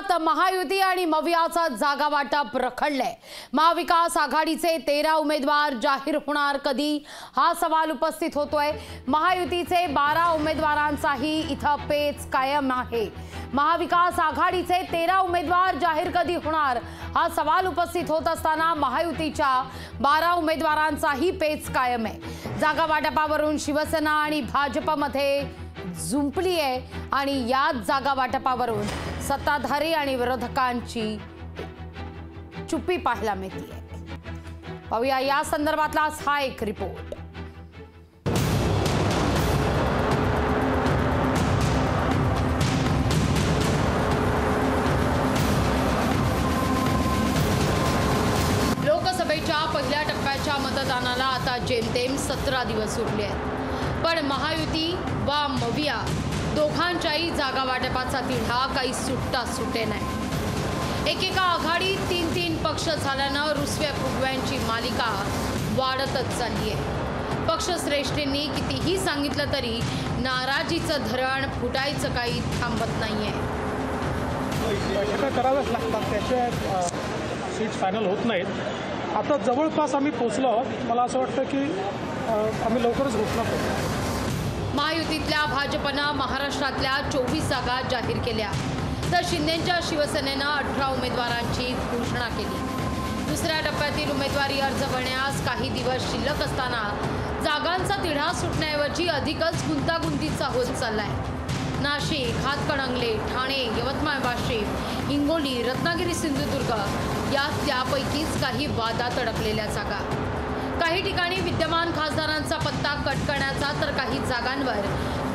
राज्यात महायुती आणि मवियाचा जागा वाटप रखडलंय। महाविकास आघाडीचे 13 उमेदवार जाहीर होणार कधी हा सवाल उपस्थित होतोय। महायुतीचे 12 उमेदवारांचाही इथं पेच कायम आहे। महाविकास आघाडीचे 13 उमेदवार जाहीर कधी होणार हा सवाल उपस्थित होत असताना महायुतीच्या 12 उमेदवारांचाही पेच कायम आहे। जागा वाटपावरून शिवसेना आणि भाजपमध्ये जुंपली आहे आणि याच जागा वाटपावरून सत्ताधारी आणि विरोधकांची चुप्पी पाहायला मिळते। पाहूया या संदर्भातला हा एक रिपोर्ट। लोकसभेच्या पहिल्या टप्प्याच्या मतदानाला आता जेमतेम 17 दिवस उरले आहेत, पण महायुती वा मविया दोघांच्याही जागा वाटपाचा तिढा काही सुटता सुटे नाही। एकेका आघाडीत 3-3 पक्ष झाल्यानं रुसव्या फुगव्यांची मालिका वाढतच चालली आहे। पक्षश्रेष्ठींनी कितीही सांगितलं तरी नाराजीचं धरण फुटायचं काही थांबत नाहीये। बैठका कराव्याच लागतात, त्याशिवाय सीट फायनल होत नाहीत। आता जवळपास आम्ही पोहोचलो आहोत। मला असं वाटतं की आम्ही लवकरच घोषणा करू। महायुतीतल्या भाजपनं महाराष्ट्रातल्या 24 जागा जाहीर केल्या, तर शिंदेच्या शिवसेनेनं 18 उमेदवारांची घोषणा केली। दुसऱ्या टप्प्यातील उमेदवारी अर्ज भरण्यास काही दिवस शिल्लक असताना जागांचा तिढा सुटण्याऐवजी अधिकच गुंतागुंतीचा होत चाललाय। नाशिक, हातकणंगले, ठाणे, यवतमाळ, वाशिम, हिंगोली, रत्नागिरी, सिंधुदुर्ग यात त्यापैकीच काही वादात अडकलेल्या जागा। काही ठिकाणी विद्यमान खासदारांचा पत्ता कट करण्याचा तर काही जागांवर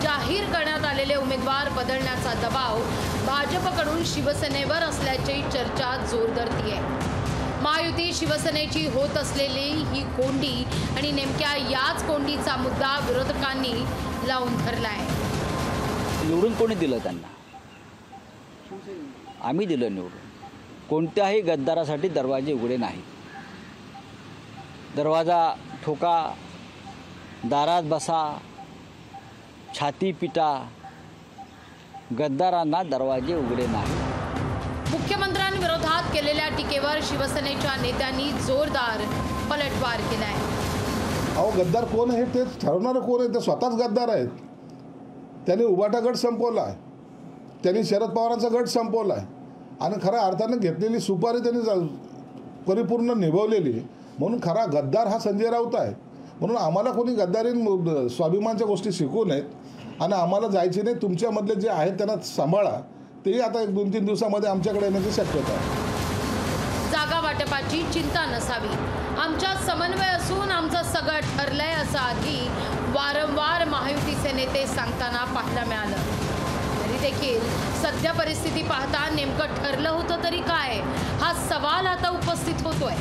जाहीर करण्यात आलेले उमेदवार बदलण्याचा दबाव भाजपकडून शिवसेनेवर असल्याची चर्चा जोर धरतीये। महायुती शिवसेनेची होत असलेली ही कोंडी आणि नेमक्या याच कोंडीचा मुद्दा विरोधकांनी लावून धरलाय। निवडून कोणी दिलं त्यांना? आम्ही दिलं निवडून। कोणत्याही गद्दारासाठी दरवाजे उघडे नाही। दरवाजा ठोका, दारात बसा, छाती पिटा, गद्दारांना दरवाजे उघडे नाही। मुख्यमंत्र्यांविरोधात केलेल्या टीकेवर शिवसेनेच्या नेत्यांनी जोरदार पलटवार केलाय। अहो, गद्दार कोण आहे ते ठरवणारं कोण आहे? ते स्वतःच गद्दार आहेत। त्यांनी उभाटा गट संपवला आहे, त्यांनी शरद पवारांचा गट संपवला आहे आणि खऱ्या अर्थानं घेतलेली सुपारी त्यांनी परिपूर्ण निभवलेली, म्हणून खरा गद्दार हा संजय राऊत आहे। म्हणून आम्हाला कोणी गद्दारी स्वाभिमानच्या गोष्टी शिकवू नयेत आणि आम्हाला जायचे नाही। तुमच्यामधले जे आहेत त्यांना सांभाळा, तेही आता 1-2-3 दिवसामध्ये आमच्याकडे येण्याची शक्यता आहे। जागा वाटपाची चिंता नसावी, आमच्यात समन्वय असून आमचं सगळं ठरलंय असं आधी वारंवार महायुतीचे नेते सांगताना पाहायला मिळालं। तरी देखील सध्या परिस्थिती पाहता नेमकं ठरलं होतं तरी काय हा सवाल आता उपस्थित होतोय।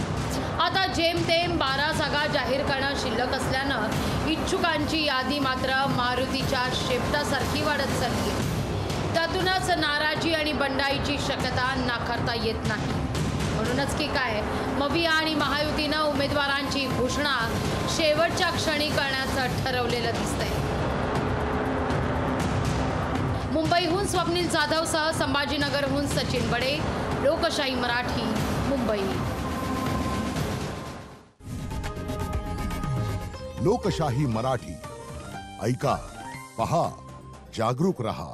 आता जेमतेम 12 जागा जाहीर करणं शिल्लक असल्यानं इच्छुकांची यादी मात्र मारुतीच्या शेपटासारखी वाढत चालली आहे। त्यातूनच नाराजी आणि बंडाईची शक्यता नाकारता येत नाही। म्हणूनच की काय मविया आणि महायुतीनं उमेदवारांची घोषणा शेवटच्या क्षणी करण्याचं ठरवलेलं दिसतंय। मुंबईहून स्वप्नील जाधवसह संभाजीनगरहून सचिन बडे, लोकशाही मराठी, मुंबई। लोकशाही मराठी ऐका, पहा, जागरूक रहा।